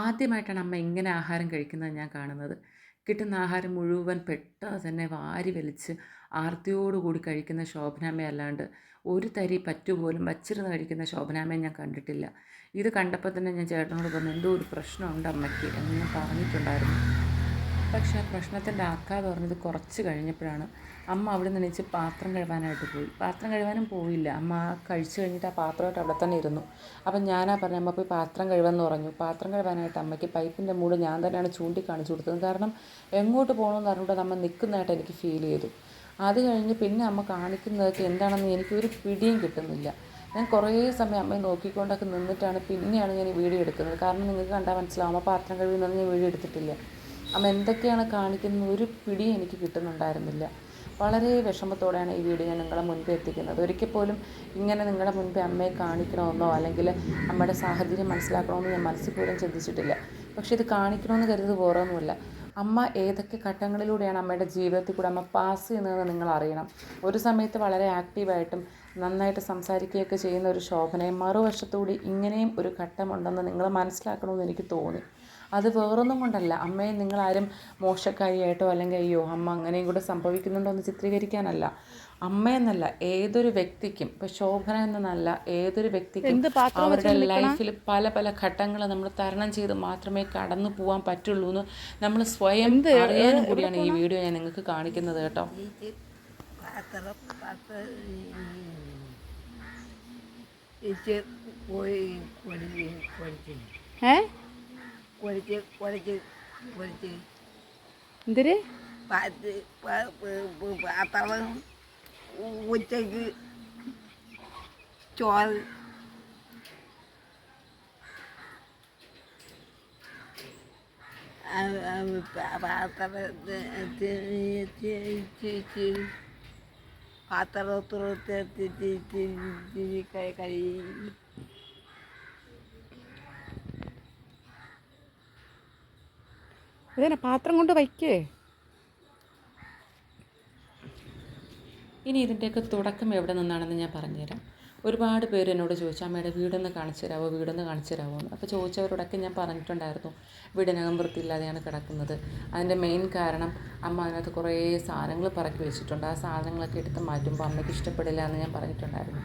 ആദ്യമായിട്ടാണ് അമ്മ ഇങ്ങനെ ആഹാരം കഴിക്കുന്നത് ഞാൻ കാണുന്നത്. കിട്ടുന്ന ആഹാരം മുഴുവൻ പെട്ടെന്ന് തന്നെ വാരി വലിച്ച് ആർത്തിയോടുകൂടി കഴിക്കുന്ന ശോഭനാമ്മയല്ലാണ്ട് ഒരു തരി പറ്റുപോലും വച്ചിരുന്ന് കഴിക്കുന്ന ശോഭനാമ്മയെ ഞാൻ കണ്ടിട്ടില്ല. ഇത് കണ്ടപ്പോൾ തന്നെ ഞാൻ ചേട്ടനോട് പറഞ്ഞു, എന്തോ ഒരു പ്രശ്നമുണ്ട് അമ്മയ്ക്ക് എന്ന് ഞാൻ പറഞ്ഞിട്ടുണ്ടായിരുന്നു. പക്ഷേ ആ പ്രശ്നത്തിൻ്റെ ആക്കാതെ പറഞ്ഞത് കുറച്ച് കഴിഞ്ഞപ്പോഴാണ് അമ്മ അവിടെ നിന്ന് എണീച്ച് പാത്രം കഴുകാനായിട്ട് പോയി. പാത്രം കഴുകാനും പോയില്ല, അമ്മ കഴിച്ച് കഴിഞ്ഞിട്ട് ആ പാത്രമായിട്ട് അവിടെ തന്നെ ഇരുന്നു. അപ്പം ഞാനാ പറഞ്ഞു, അമ്മ പോയി പാത്രം കഴുകാമെന്ന് പറഞ്ഞു. പാത്രം കഴുകാനായിട്ട് അമ്മയ്ക്ക് പൈപ്പിൻ്റെ മൂട് ഞാൻ തന്നെയാണ് ചൂണ്ടിക്കാണിച്ചു കൊടുത്തത്. കാരണം എങ്ങോട്ട് പോകണമെന്ന് അറിഞ്ഞുകൊണ്ട് അമ്മ നിൽക്കുന്നതായിട്ട് എനിക്ക് ഫീൽ ചെയ്തു. അത് കഴിഞ്ഞ് പിന്നെ അമ്മ കാണിക്കുന്നതൊക്കെ എന്താണെന്ന് എനിക്കൊരു പിടിയും കിട്ടുന്നില്ല. ഞാൻ കുറേ സമയം അമ്മയെ നോക്കിക്കൊണ്ടൊക്കെ നിന്നിട്ടാണ് പിന്നെയാണ് ഞാൻ ഈ വീഡിയോ എടുക്കുന്നത്. കാരണം നിങ്ങൾക്ക് കണ്ടാൽ മനസ്സിലാവും, അമ്മ പാത്രം കഴുകുന്നത് ഞാൻ വീഡിയോ എടുത്തിട്ടില്ല. അമ്മ എന്തൊക്കെയാണ് കാണിക്കുന്നത് ഒരു പിടി എനിക്ക് കിട്ടുന്നുണ്ടായിരുന്നില്ല. വളരെ വിഷമത്തോടെയാണ് ഈ വീഡിയോ ഞാൻ നിങ്ങളുടെ മുൻപിൽ എത്തിക്കുന്നത്. ഒരിക്കൽ പോലും ഇങ്ങനെ നിങ്ങളുടെ മുൻപിൽ അമ്മയെ കാണിക്കണമെന്നോ അല്ലെങ്കിൽ അമ്മയുടെ സാഹചര്യം മനസ്സിലാക്കണമെന്നോ ഞാൻ മനസ്സിൽ പോലും ചിന്തിച്ചിട്ടില്ല. പക്ഷേ ഇത് കാണിക്കണമെന്ന് കരുതുന്നത് വേറൊന്നുമില്ല. അമ്മ ഏതൊക്കെ ഘട്ടങ്ങളിലൂടെയാണ് അമ്മയുടെ ജീവിതത്തിൽ കൂടെ അമ്മ പാസ് ചെയ്യുന്നതെന്ന് നിങ്ങൾ അറിയണം. ഒരു സമയത്ത് വളരെ ആക്റ്റീവായിട്ടും നന്നായിട്ട് സംസാരിക്കുകയൊക്കെ ചെയ്യുന്ന ഒരു ശോഭനയും മറുവശത്തുകൂടി ഇങ്ങനെയും ഒരു ഘട്ടമുണ്ടെന്ന് നിങ്ങൾ മനസ്സിലാക്കണമെന്ന് എനിക്ക് തോന്നി. അത് വേറൊന്നും കൊണ്ടല്ല, അമ്മയെ നിങ്ങളാരും മോശക്കാരിയായിട്ടോ അല്ലെങ്കിൽ അയ്യോ അമ്മ അങ്ങനെയും കൂടെ സംഭവിക്കുന്നുണ്ടോ എന്ന് ചിത്രീകരിക്കാനല്ല. അമ്മയെന്നല്ല ഏതൊരു വ്യക്തിക്കും, ഇപ്പോൾ ശോഭന എന്നല്ല ഏതൊരു വ്യക്തിക്കും അവരുടെ ലൈഫിൽ പല പല ഘട്ടങ്ങൾ നമ്മൾ തരണം ചെയ്ത് മാത്രമേ കടന്നു പോകാൻ പറ്റുള്ളൂ എന്ന് നമ്മൾ സ്വയം അറിയാനും കൂടിയാണ് ഈ വീഡിയോ ഞാൻ നിങ്ങൾക്ക് കാണിക്കുന്നത് കേട്ടോ. എന്തിര് ഉച്ചക്ക് ചോറ് കഴി ഇതന്നെ പാത്രം കൊണ്ട് വയ്ക്കേ. ഇനി ഇതിൻ്റെയൊക്കെ തുടക്കം എവിടെ നിന്നാണെന്ന് ഞാൻ പറഞ്ഞുതരാം. ഒരുപാട് പേര് എന്നോട് ചോദിച്ചു, അമ്മയുടെ വീടൊന്ന് കാണിച്ചു തരാമോ, വീടൊന്ന് കാണിച്ചു തരാമോ എന്ന്. അപ്പോൾ ചോദിച്ചവരോടൊക്കെ ഞാൻ പറഞ്ഞിട്ടുണ്ടായിരുന്നു, വീടിനകം വൃത്തിയില്ലാതെയാണ് കിടക്കുന്നത്. അതിൻ്റെ മെയിൻ കാരണം അമ്മ അതിനകത്ത് കുറേ സാധനങ്ങൾ പറക്കി വെച്ചിട്ടുണ്ട്. ആ സാധനങ്ങളൊക്കെ എടുത്ത് മാറ്റുമ്പോൾ അമ്മയ്ക്ക് ഇഷ്ടപ്പെടില്ല എന്ന് ഞാൻ പറഞ്ഞിട്ടുണ്ടായിരുന്നു.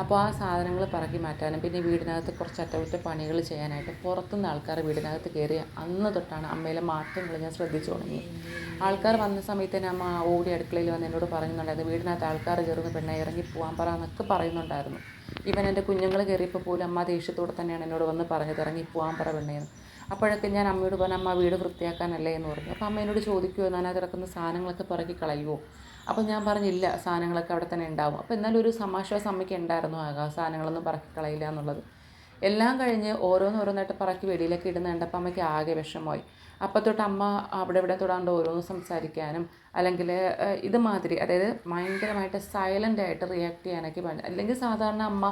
അപ്പോൾ ആ സാധനങ്ങൾ പറക്കി മാറ്റാനും പിന്നെ വീടിനകത്ത് കുറച്ച് അറ്റകുറ്റപ്പണികൾ ചെയ്യാനായിട്ട് പുറത്തുനിന്ന് ആൾക്കാർ വീടിനകത്ത് കയറി അന്ന് തൊട്ടാണ് അമ്മയിലെ മാറ്റങ്ങൾ ഞാൻ ശ്രദ്ധിച്ചു തുടങ്ങി. ആൾക്കാർ വന്ന സമയത്ത് തന്നെ അമ്മ ഓടി അടുക്കളയിൽ വന്ന് എന്നോട് പറയുന്നുണ്ടായിരുന്നു, വീടിനകത്ത് ആൾക്കാർ കയറുന്ന പെണ്ണെ ഇറങ്ങി പോകാൻ പറ എന്നൊക്കെ പറയുന്നുണ്ടായിരുന്നു. ഈവൻ എൻ്റെ കുഞ്ഞുങ്ങൾ കയറിയപ്പോൾ പോലും അമ്മ ദേഷ്യത്തോടെ തന്നെയാണ് എന്നോട് വന്ന് പറഞ്ഞത്, ഇറങ്ങി പോകാൻ പറ പെണ്ണേന്ന്. അപ്പോഴൊക്കെ ഞാൻ അമ്മയോട് പറഞ്ഞു, അമ്മ വീട് വൃത്തിയാക്കാനല്ലേ എന്ന് പറഞ്ഞു. അപ്പോൾ അമ്മ എന്നോട് ചോദിക്കുമോ, അതിനകത്ത് കിടക്കുന്ന സാധനങ്ങളൊക്കെ പറക്കി കളയുമോ? അപ്പോൾ ഞാൻ പറഞ്ഞില്ല, സാധനങ്ങളൊക്കെ അവിടെ തന്നെ ഉണ്ടാവും. അപ്പോൾ എന്നാലും ഒരു സമാശ്വാസം അമ്മയ്ക്ക് ഉണ്ടായിരുന്നു, ആകാം സാധനങ്ങളൊന്നും പറക്കി കളയില്ല എന്നുള്ളത്. എല്ലാം കഴിഞ്ഞ് ഓരോന്നോരോന്നായിട്ട് പറക്കി വെളിയിലൊക്കെ ഇടുന്ന കണ്ടപ്പോൾ അമ്മയ്ക്ക് ആകെ വിഷമമായി. അപ്പോൾ തൊട്ട് അമ്മ അവിടെ ഇവിടെ തൊടാണ്ട് ഓരോന്ന് സംസാരിക്കാനും അല്ലെങ്കിൽ ഇതുമാതിരി, അതായത് ഭയങ്കരമായിട്ട് സൈലൻ്റായിട്ട് റിയാക്ട് ചെയ്യാനൊക്കെ വേണ്ട. അല്ലെങ്കിൽ സാധാരണ അമ്മ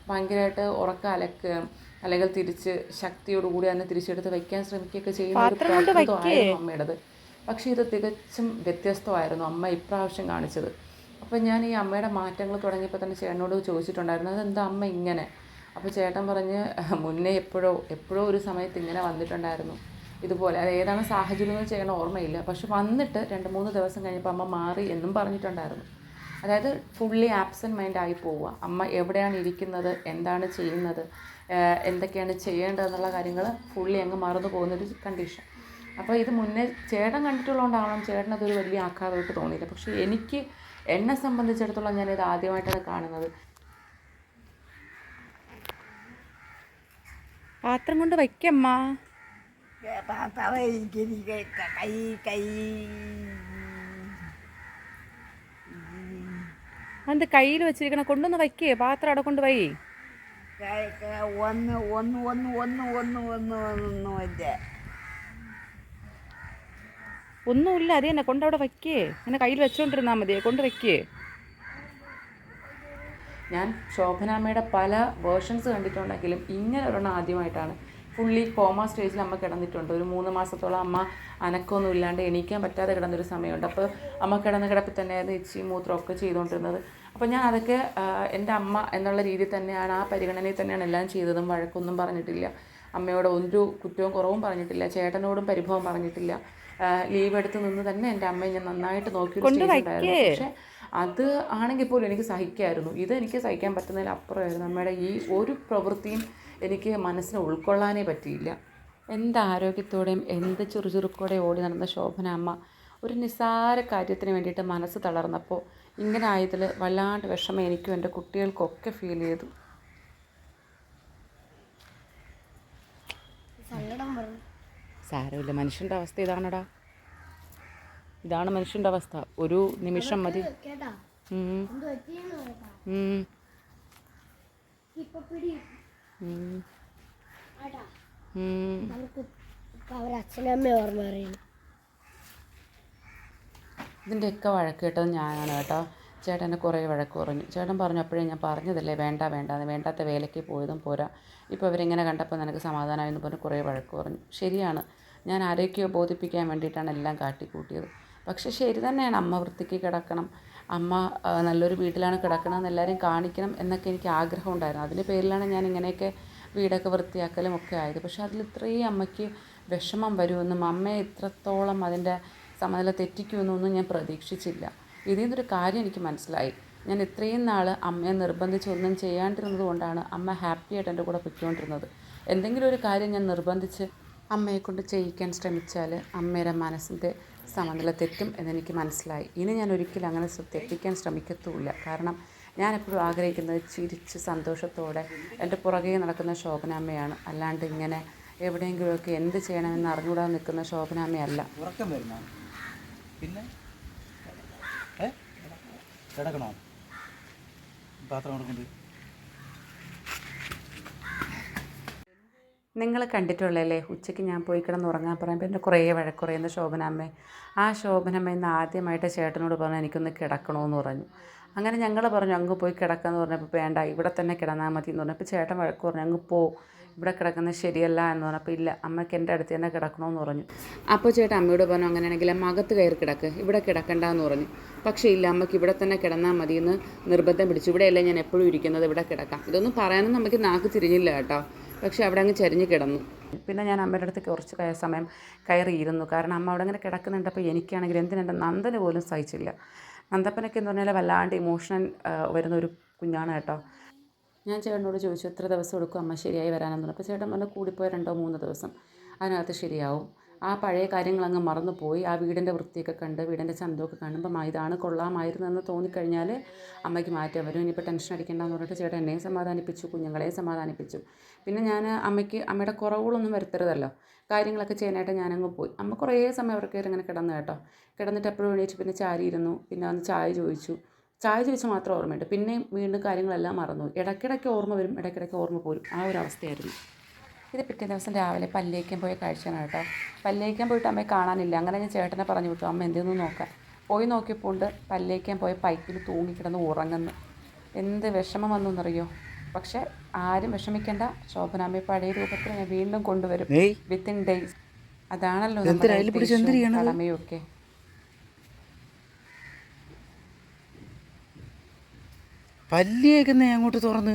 ഭയങ്കരമായിട്ട് ഉറക്കലക്കുകയും അല്ലെങ്കിൽ തിരിച്ച് ശക്തിയോടുകൂടി തന്നെ തിരിച്ചെടുത്ത് വയ്ക്കാൻ ശ്രമിക്കുകയൊക്കെ ചെയ്യുന്ന ഒരു പ്രകൃതമായിരുന്നു അമ്മയുടേത്. പക്ഷേ ഇത് തികച്ചും വ്യത്യസ്തമായിരുന്നു അമ്മ ഇപ്രാവശ്യം കാണിച്ചത്. അപ്പോൾ ഞാൻ ഈ അമ്മയുടെ മാറ്റങ്ങൾ തുടങ്ങിയപ്പോൾ തന്നെ ചേട്ടനോട് ചോദിച്ചിട്ടുണ്ടായിരുന്നു, അതെന്താ അമ്മ ഇങ്ങനെ? അപ്പോൾ ചേട്ടൻ പറഞ്ഞ്, മുന്നേ എപ്പോഴോ ഒരു സമയത്ത് ഇങ്ങനെ വന്നിട്ടുണ്ടായിരുന്നു ഇതുപോലെ. അത് ഏതാണ് സാഹചര്യം എന്ന് ചെയ്യണ ഓർമ്മയില്ല. പക്ഷെ വന്നിട്ട് 2-3 ദിവസം കഴിഞ്ഞപ്പോൾ അമ്മ മാറി എന്നും പറഞ്ഞിട്ടുണ്ടായിരുന്നു. അതായത് ഫുള്ളി ആബ്സെൻറ്റ് മൈൻഡായി പോവുക. അമ്മ എവിടെയാണ് ഇരിക്കുന്നത്, എന്താണ് ചെയ്യുന്നത്, എന്തൊക്കെയാണ് ചെയ്യേണ്ടതെന്നുള്ള കാര്യങ്ങൾ ഫുള്ളി അങ്ങ് മറന്നു പോകുന്നൊരു കണ്ടീഷൻ. അപ്പോൾ ഇത് മുന്നേ ചേട്ടൻ കണ്ടിട്ടുള്ളതുകൊണ്ടാവണം ചേട്ടനതൊരു വലിയ ആഘാതമായിട്ട് തോന്നിയില്ല. പക്ഷേ എന്നെ സംബന്ധിച്ചിടത്തോളം ഞാനിത് ആദ്യമായിട്ടാണ് കാണുന്നത്. പാത്രം കൊണ്ട് വയ്ക്കമ്മ. അത് കയ്യിൽ വെച്ചിരിക്കണം, കൊണ്ടൊന്ന് വയ്ക്കേ. പാത്രം അവിടെ കൊണ്ട് വൈ. ഒന്നുമില്ല, അത് തന്നെ കൊണ്ടവിടെ വയ്ക്കേ. അങ്ങനെ കയ്യിൽ വെച്ചോണ്ടിരുന്നാൽ മതിയെ, കൊണ്ട് വയ്ക്കേ. ഞാൻ ശോഭനാമ്മയുടെ പല വേർഷൻസ് കണ്ടിട്ടുണ്ടെങ്കിലും ഇങ്ങനെ ഒരെണ്ണം ആദ്യമായിട്ടാണ്. ഫുള്ളി കോമ സ്റ്റേജിൽ അമ്മ കിടന്നിട്ടുണ്ട്. ഒരു 3 മാസത്തോളം അമ്മ അനക്കമൊന്നും ഇല്ലാണ്ട് എണീക്കാൻ പറ്റാതെ കിടന്നൊരു സമയമുണ്ട്. അപ്പോൾ അമ്മ കിടന്ന കിടപ്പിൽ തന്നെയായിരുന്നു ഇച്ചിയും മൂത്രമൊക്കെ ചെയ്തുകൊണ്ടിരുന്നത്. അപ്പോൾ ഞാൻ അതൊക്കെ എൻ്റെ അമ്മ എന്നുള്ള രീതിയിൽ തന്നെയാണ്, ആ പരിഗണനയിൽ തന്നെയാണ് എല്ലാം ചെയ്തതും. വഴക്കൊന്നും പറഞ്ഞിട്ടില്ല. അമ്മയോട് ഒരു കുറ്റവും കുറവും പറഞ്ഞിട്ടില്ല, ചേട്ടനോടും പരിഭവം പറഞ്ഞിട്ടില്ല. ലീവ് എടുത്ത് നിന്ന് തന്നെ എൻ്റെ അമ്മയെ ഞാൻ നന്നായിട്ട് നോക്കിയൊരു സ്റ്റേജ് ഉണ്ടായിരുന്നു. പക്ഷേ അത് ആണെങ്കിൽ പോലും എനിക്ക് സഹിക്കായിരുന്നു. ഇത് എനിക്ക് സഹിക്കാൻ പറ്റുന്നതിലപ്പുറമായിരുന്നു. അമ്മയുടെ ഈ ഒരു പ്രവൃത്തിയും എനിക്ക് മനസ്സിന് ഉൾക്കൊള്ളാനേ പറ്റിയില്ല. എന്ത് ആരോഗ്യത്തോടെയും എന്ത് ചുറുചുറുക്കോടെ ഓടി നടന്ന ശോഭന അമ്മ ഒരു നിസ്സാര കാര്യത്തിന് വേണ്ടിയിട്ട് മനസ്സ് തളർന്നപ്പോൾ ഇങ്ങനെ ആയതിൽ വല്ലാണ്ട് വിഷമം എനിക്കും എൻ്റെ കുട്ടികൾക്കൊക്കെ ഫീൽ ചെയ്തു. സാരമില്ല, മനുഷ്യൻ്റെ അവസ്ഥ ഇതാണടാ, ഇതാണ് മനുഷ്യൻ്റെ അവസ്ഥ. ഒരു നിമിഷം മതി. ഇതിൻ്റെയൊക്കെ വഴക്ക് കേട്ടത് ഞാനാണ് കേട്ടോ. ചേട്ടനെ കുറേ വഴക്ക് പറഞ്ഞു. ചേട്ടൻ പറഞ്ഞു, അപ്പോഴേ ഞാൻ പറഞ്ഞതല്ലേ വേണ്ടാത്ത വേലയ്ക്ക് പോയതും പോരാ, ഇപ്പോൾ അവരിങ്ങനെ കണ്ടപ്പോൾ നിനക്ക് സമാധാനമായെന്ന് പറഞ്ഞ് കുറേ വഴക്ക് പറഞ്ഞു. ശരിയാണ്, ഞാൻ ആരെയൊക്കെയോ ബോധിപ്പിക്കാൻ വേണ്ടിയിട്ടാണ് എല്ലാം കാട്ടിക്കൂട്ടിയത്. പക്ഷേ ശരി തന്നെയാണ്, അമ്മ വൃത്തിക്ക് കിടക്കണം, അമ്മ നല്ലൊരു വീട്ടിലാണ് കിടക്കണമെന്ന് എല്ലാവരെയും കാണിക്കണം എന്നൊക്കെ എനിക്ക് ആഗ്രഹം ഉണ്ടായിരുന്നു. അതിൻ്റെ പേരിലാണ് ഞാൻ ഇങ്ങനെയൊക്കെ വീടൊക്കെ വൃത്തിയാക്കലും ഒക്കെ ആയത്. പക്ഷേ അതിൽ ഇത്രയും അമ്മയ്ക്ക് വിഷമം വരുമെന്നും അമ്മയെ ഇത്രത്തോളം അതിൻ്റെ സമനില തെറ്റിക്കുമെന്നൊന്നും ഞാൻ പ്രതീക്ഷിച്ചില്ല. ഇതിൽ നിന്നൊരു കാര്യം എനിക്ക് മനസ്സിലായി. ഞാൻ ഇത്രയും നാൾ അമ്മയെ നിർബന്ധിച്ചൊന്നും ചെയ്യാണ്ടിരുന്നത് കൊണ്ടാണ് അമ്മ ഹാപ്പിയായിട്ട് എൻ്റെ കൂടെ പൊയ്ക്കൊണ്ടിരുന്നത്. എന്തെങ്കിലും ഒരു കാര്യം ഞാൻ നിർബന്ധിച്ച് അമ്മയെക്കൊണ്ട് ചെയ്യിക്കാൻ ശ്രമിച്ചാൽ അമ്മയുടെ മനസ്സിൻ്റെ സമനില തെറ്റും എന്നെനിക്ക് മനസ്സിലായി. ഇനി ഞാൻ ഒരിക്കലും അങ്ങനെ തെറ്റിക്കാൻ ശ്രമിക്കത്തുമില്ല. കാരണം ഞാൻ എപ്പോഴും ആഗ്രഹിക്കുന്നത് ചിരിച്ച് സന്തോഷത്തോടെ എൻ്റെ പുറകെ നടക്കുന്ന ശോഭനാമ്മയാണ്, അല്ലാണ്ട് ഇങ്ങനെ എവിടെയെങ്കിലുമൊക്കെ എന്ത് ചെയ്യണമെന്ന് അറിഞ്ഞുകൂടാതെ നിൽക്കുന്ന ശോഭനാമ്മയല്ല. പിന്നെ കിടക്കണോ? പാത്രം കൊടുക്കുന്നുണ്ട്. നിങ്ങൾ കണ്ടിട്ടുള്ളല്ലേ, ഉച്ചയ്ക്ക് ഞാൻ പോയി കിടന്നുറങ്ങാൻ പറയുമ്പോൾ എൻ്റെ കുറേ വഴക്കുറയുന്ന ശോഭനാമ്മ. ആ ശോഭനാമ്മ ഇന്ന് ആദ്യമായിട്ട് ചേട്ടനോട് പറഞ്ഞു എനിക്കൊന്ന് കിടക്കണമെന്ന് പറഞ്ഞു. അങ്ങനെ ഞങ്ങൾ പറഞ്ഞു അങ്ങ് പോയി കിടക്കാമെന്ന് പറഞ്ഞപ്പോൾ വേണ്ട, ഇവിടെ തന്നെ കിടന്നാൽ മതി എന്ന് പറഞ്ഞപ്പോൾ ചേട്ടൻ വഴക്ക് പറഞ്ഞു അങ്ങ് പോ, ഇവിടെ കിടക്കുന്നത് ശരിയല്ല എന്ന് പറഞ്ഞപ്പോൾ ഇല്ല, അമ്മയ്ക്ക് എൻ്റെ അടുത്ത് തന്നെ കിടക്കണമെന്ന് പറഞ്ഞു. അപ്പോൾ ചേട്ടൻ അമ്മയോട് പറഞ്ഞു അങ്ങനെയാണെങ്കിൽ അമ്മ അകത്ത് കയറി കിടക്ക്, ഇവിടെ കിടക്കണ്ടെന്ന് പറഞ്ഞു. പക്ഷേ ഇല്ല, അമ്മയ്ക്ക് ഇവിടെ തന്നെ കിടന്നാൽ മതി എന്ന് നിർബന്ധം പിടിച്ചു. ഇവിടെയല്ലേ ഞാൻ എപ്പോഴും ഇരിക്കുന്നത്, ഇവിടെ കിടക്കാം. ഇതൊന്നും പറയാനും നമുക്ക് നാക്ക് തിരിഞ്ഞില്ല കേട്ടോ. പക്ഷേ അവിടെ അങ്ങ് ചരിഞ്ഞ് കിടന്നു. പിന്നെ ഞാൻ അമ്മയുടെ അടുത്ത് കുറച്ച് സമയം കയറിയിരുന്നു. കാരണം അമ്മ അവിടെ അങ്ങനെ കിടക്കുന്നുണ്ടപ്പോൾ എനിക്കാണെങ്കിൽ എന്തിനെൻ്റെ നന്ദന് പോലും സഹിച്ചില്ല. നന്ദപ്പനൊക്കെ എന്ന് പറഞ്ഞാൽ വല്ലാണ്ട് ഇമോഷണൽ വരുന്ന ഒരു കുഞ്ഞാണ് കേട്ടോ. ഞാൻ ചേട്ടനോട് ചോദിച്ചു എത്ര ദിവസം എടുക്കും അമ്മ ശരിയായി വരാനെന്ന് പറഞ്ഞു. അപ്പോൾ ചേട്ടൻ പറഞ്ഞു കൂടിപ്പോയ 2-3 ദിവസം അതിനകത്ത് ശരിയാവും. ആ പഴയ കാര്യങ്ങളങ്ങ് മറന്നുപോയി. ആ വീടിൻ്റെ വൃത്തിയൊക്കെ കണ്ട് വീടിൻ്റെ ചന്തമൊക്കെ കാണുമ്പോൾ ഇതാണ് കൊള്ളാമായിരുന്നു എന്ന് തോന്നിക്കഴിഞ്ഞാൽ അമ്മയ്ക്ക് മാറ്റം വരും. ഇനിയിപ്പോൾ ടെൻഷൻ അടിക്കേണ്ടെന്ന് പറഞ്ഞിട്ട് ചേട്ടൻ എന്നെയും സമാധാനിപ്പിച്ചു, കുഞ്ഞുങ്ങളെ സമാധാനിപ്പിച്ചു. പിന്നെ ഞാൻ അമ്മയുടെ കുറവുകളൊന്നും വരുത്തരുതല്ലോ, കാര്യങ്ങളൊക്കെ ചെയ്യാനായിട്ട് ഞാനങ്ങ് പോയി. അമ്മ കുറേ സമയം അവർക്ക് ഇങ്ങനെ കിടന്നു കേട്ടോ. കിടന്നിട്ട് എപ്പോഴും എണീറ്റ് പിന്നെ ചാരിയിരുന്നു. പിന്നെ വന്ന് ചായ ചോദിച്ചു മാത്രം ഓർമ്മയുണ്ട്. പിന്നെയും വീണ്ടും കാര്യങ്ങളെല്ലാം മറന്നു. ഇടയ്ക്കിടയ്ക്ക് ഓർമ്മ വരും, ഇടയ്ക്കിടയ്ക്ക് ഓർമ്മ പോരും. ആ ഒരു അവസ്ഥയായിരുന്നു. ഇത് പിറ്റേ ദിവസം രാവിലെ പല്ലേക്കാൻ പോയ കാഴ്ചയാണ് കേട്ടോ. പല്ലേക്കാൻ പോയിട്ട് അമ്മയെ കാണാനില്ല. അങ്ങനെ ഞാൻ ചേട്ടനെ പറഞ്ഞു വിട്ടു അമ്മ എന്തെന്ന് നോക്കാൻ. പോയി നോക്കിയപ്പോൾ പല്ലേക്കാൻ പോയ പൈപ്പിൽ തൂങ്ങിക്കിടന്ന് ഉറങ്ങുന്നു. എന്ത് വിഷമം വന്നെന്നറിയോ? പക്ഷേ ആരും വിഷമിക്കേണ്ട, ശോഭനാമ്മയെ പഴയ രൂപത്തിൽ ഞാൻ വീണ്ടും കൊണ്ടുവരും വിത്തിൻ ഡേയ്സ്. അതാണല്ലോ കടമയൊക്കെ. പല്ലിയേക്കുന്നേ അങ്ങോട്ട് തുറന്ന്